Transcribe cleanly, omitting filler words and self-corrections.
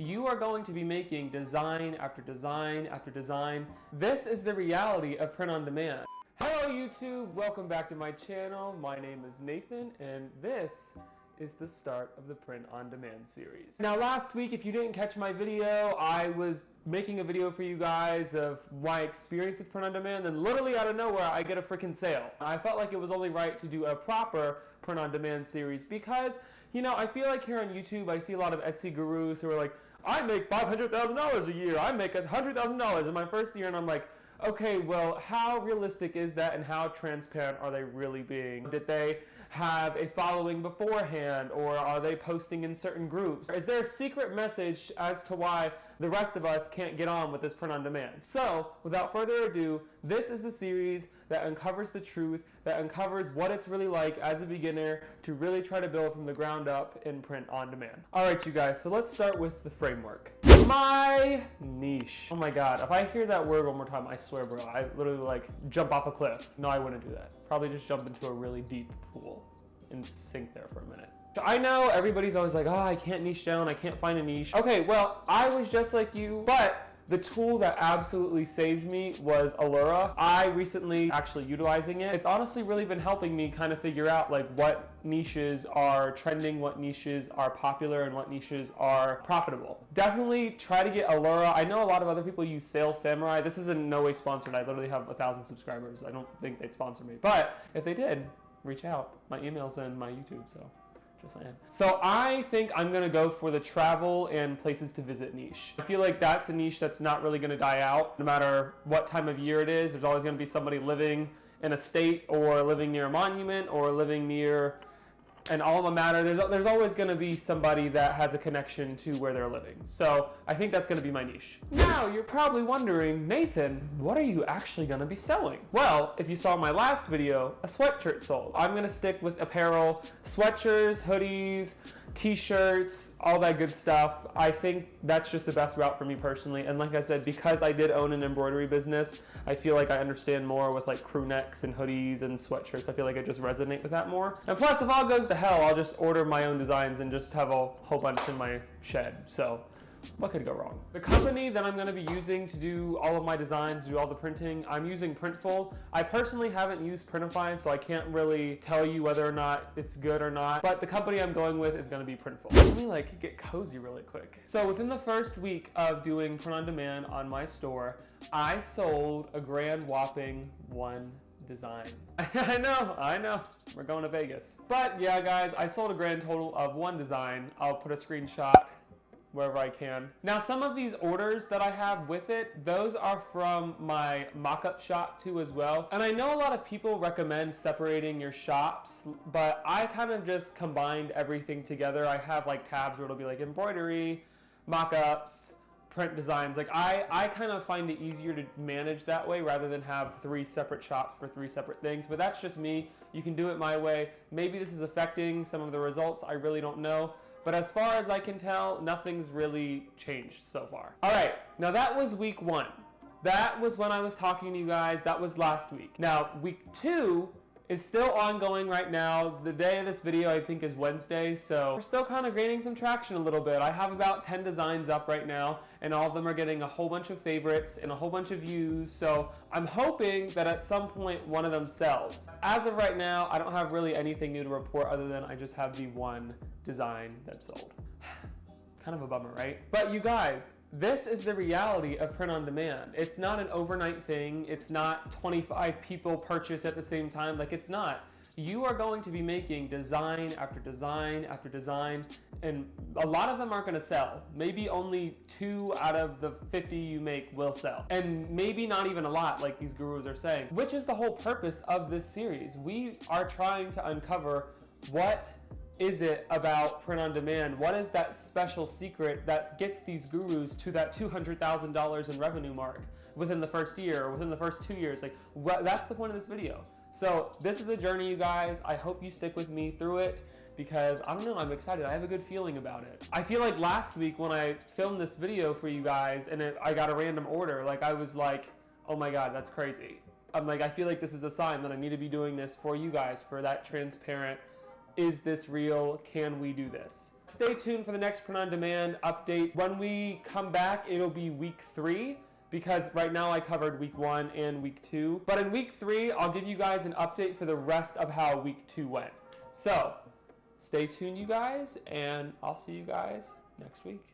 you are going to be making design after design after design. This is the reality of print on demand. Hello YouTube, welcome back to my channel. My name is Nathan and this is the start of the print on demand series. Now last week, if you didn't catch my video, I was making a video for you guys of my experience with print on demand, and literally out of nowhere I get a freaking sale. I felt like it was only right to do a proper print on demand series because, you know, I feel like here on YouTube I see a lot of Etsy gurus who are like, I make $500,000 a year, I make $100,000 in my first year, and I'm like, okay, well, how realistic is that and how transparent are they really being? Did they have a following beforehand, or are they posting in certain groups? Is there a secret message as to why the rest of us can't get on with this print on demand? So, without further ado, this is the series that uncovers the truth, that uncovers what it's really like as a beginner to really try to build from the ground up in print on demand. Alright you guys, so let's start with the framework. My niche. Oh my god, if I hear that word one more time, I swear bro, I literally like jump off a cliff. No, I wouldn't do that. Probably just jump into a really deep pool and sink there for a minute. I know everybody's always like, oh, I can't niche down, I can't find a niche. Okay, well, I was just like you, but the tool that absolutely saved me was Allura. I recently actually utilizing it. It's honestly really been helping me kind of figure out like what niches are trending, what niches are popular, and what niches are profitable. Definitely try to get Allura. I know a lot of other people use Sales Samurai. This is in no way sponsored. I literally have 1,000 subscribers. I don't think they'd sponsor me. But if they did, reach out. My email's in my YouTube, so. So I think I'm gonna go for the travel and places to visit niche. I feel like that's a niche that's not really gonna die out. No matter what time of year it is, there's always gonna be somebody living in a state or living near a monument or living near an alma mater. There's always gonna be somebody that has a connection to where they're living. So I think that's gonna be my niche. Now you're probably wondering, Nathan, what are you actually gonna be selling? Well, if you saw my last video, a sweatshirt sold. I'm gonna stick with apparel, sweatshirts, hoodies, t-shirts, all that good stuff. I think that's just the best route for me personally. And like I said, because I did own an embroidery business, I feel like I understand more with like crew necks and hoodies and sweatshirts. I feel like I just resonate with that more. And plus, if all goes to hell, I'll just order my own designs and just have a whole bunch in my shed. So what could go wrong? The company that I'm going to be using to do all of my designs, do all the printing, I'm using Printful. I personally haven't used Printify, so I can't really tell you whether or not it's good or not, but the company I'm going with is going to be Printful. Let me like get cozy really quick. So within the first week of doing print on demand on my store, I sold a grand whopping 1 design. I know, we're going to Vegas. But yeah guys, I sold a grand total of 1 design. I'll put a screenshot wherever I can. Now some of these orders that I have with it, those are from my mock-up shop too as well. And I know a lot of people recommend separating your shops, but I kind of just combined everything together. I have like tabs where it'll be like embroidery, mock-ups, print designs. Like I kind of find it easier to manage that way rather than have 3 separate shops for 3 separate things, but that's just me. You can do it my way. Maybe this is affecting some of the results, I really don't know. But as far as I can tell, nothing's really changed so far. All right, now that was week 1. That was when I was talking to you guys, that was last week. Now, week 2 is still ongoing right now. The day of this video, I think, is Wednesday, so we're still kind of gaining some traction a little bit. I have about 10 designs up right now, and all of them are getting a whole bunch of favorites and a whole bunch of views, so I'm hoping that at some point one of them sells. As of right now, I don't have really anything new to report other than I just have the 1 design that sold. Kind of a bummer, right? But you guys, this is the reality of print on demand. It's not an overnight thing. It's not 25 people purchase at the same time. Like, it's not. You are going to be making design after design after design, and a lot of them aren't going to sell. Maybe only 2 out of the 50 you make will sell. And maybe not even a lot, like these gurus are saying, which is the whole purpose of this series. We are trying to uncover what is it about print on demand? What is that special secret that gets these gurus to that $200,000 in revenue mark within the first year or within the first 2 years? Like, that's the point of this video. So this is a journey, you guys. I hope you stick with me through it because I don't know, I'm excited. I have a good feeling about it. I feel like last week when I filmed this video for you guys and I got a random order, like I was like, oh my God, that's crazy. I'm like, I feel like this is a sign that I need to be doing this for you guys, for that transparent, is this real? Can we do this? Stay tuned for the next print on demand update. When we come back, it'll be week 3, because right now I covered week 1 and week 2. But in week 3, I'll give you guys an update for the rest of how week 2 went. So stay tuned, you guys, and I'll see you guys next week.